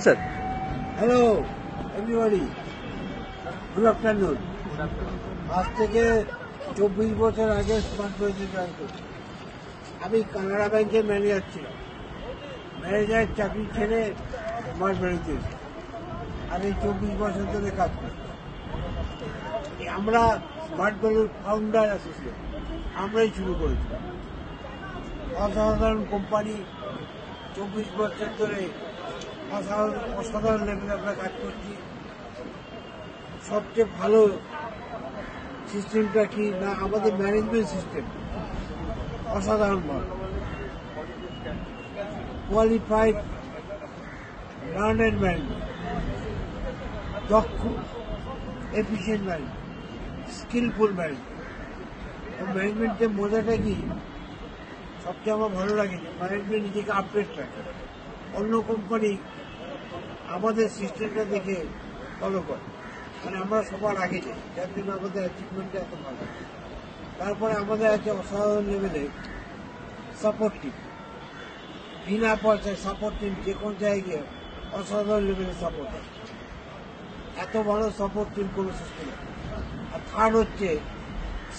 Sir. Hello everybody, good afternoon. আজ থেকে 24 বছর আগে স্মার্ট ব্যাংকে জয়েন করি। আমি কানাড়া ব্যাংকের ম্যানেজার ছিলাম। ম্যানেজারের চাকরি ছেড়ে স্মার্ট ব্যাংকে আর এই 24 বছর ধরে কাজ করি। আমরা স্মার্ট ব্যাংকের ফাউন্ডার অ্যাসোসিয়েট আমরাই শুরু করেছিলাম। অসাধারণ কোম্পানি, 24 বছর ধরে অসাধারণ লেভেলে আমরা কাজ করছি। সবচেয়ে ভালো সিস্টেমটা কি না, আমাদের ম্যানেজমেন্ট সিস্টেম অসাধারণ ভালো। কোয়ালিফাইড লার্নার ম্যানেজমেন্ট, দক্ষ এফিসিয়েন্ট ম্যানেজমেন্ট, স্কিলফুল ম্যানেজমেন্ট। ম্যানেজমেন্টের মজাটা কি, সবচেয়ে আমার ভালো লাগে যে ম্যানেজমেন্ট নিজেকে আপডেট রাখে। অন্য কোম্পানি আমাদের সিস্টেমটা দেখে ফলো করে, মানে আমরা সবার আগে যাই, যার জন্য আমাদের অ্যাচিভমেন্টটা এত ভালো। তারপরে আমাদের আছে অসাধারণ লেভেলে সাপোর্ট টিম, বিনা পয়সায় সাপোর্ট টিম, যে কোনো জায়গায় অসাধারণ লেভেলে সাপোর্ট আছে। এত ভালো সাপোর্ট টিম কোনো সিস্টেমে। আর থার্ড হচ্ছে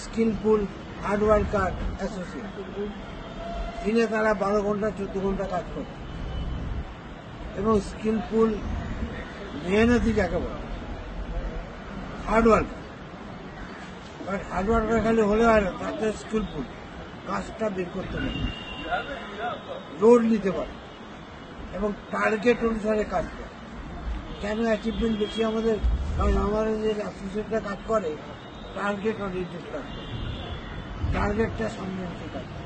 স্কিলফুল হার্ড ওয়ার্কার অ্যাসোসিয়েট। দিনে তারা 12 ঘন্টা 14 ঘন্টা কাজ করে এবং স্কিলফুল মেহনতি যাকে বলে hard worker. But hard worker খালি হলে হয় না, তাতে স্কিলফুল কাজটা বের করতে পারে, লোড নিতে পারে এবং টার্গেট অনুসারে কাজ করে। কেন অ্যাচিভমেন্ট বেশি আমাদের? কারণ আমাদের যে অ্যাসোসিয়েটরা কাজ করে টার্গেট ওরিয়েন্টেড কাজ করে, টার্গেটটা সামনে রেখে কাজ করে।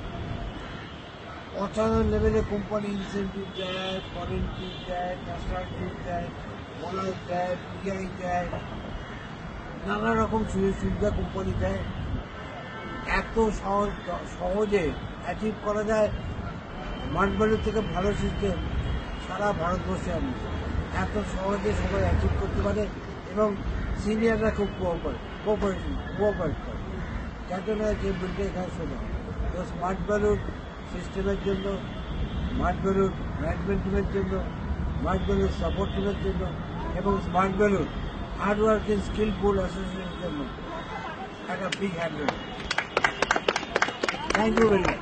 অসাধারণ লেভেলে কোম্পানি ইনসেন্টিভ দেয়, ফরেন ট্রিপ দেয়, ন্যাশনাল ট্রিপ দেয়, বোনাস দেয়, পিআই দেয়, নানা রকম সুযোগ সুবিধা কোম্পানি দেয়। এত সহজে অ্যাচিভ করা যায়। স্মার্ট ভ্যালু থেকে ভালো সিস্টেম সারা ভারতবর্ষে আমি এত সহজে সবাই অ্যাচিভ করতে পারে এবং সিনিয়ররা খুব কোঅপারেট করে, যার জন্য যে বিলটা এখানে শোনা। তো স্মার্ট ভ্যালুর সিস্টেমের জন্য, স্মার্ট ভ্যালুর ম্যানেজমেন্ট টিমের জন্য, স্মার্ট ভ্যালুর সাপোর্ট টিমের জন্য এবং স্মার্ট ভ্যালুর হার্ড ওয়ার্কিং স্কিলফুল অ্যাসোসিয়েশনের জন্য একটা big hand. Thank you very much.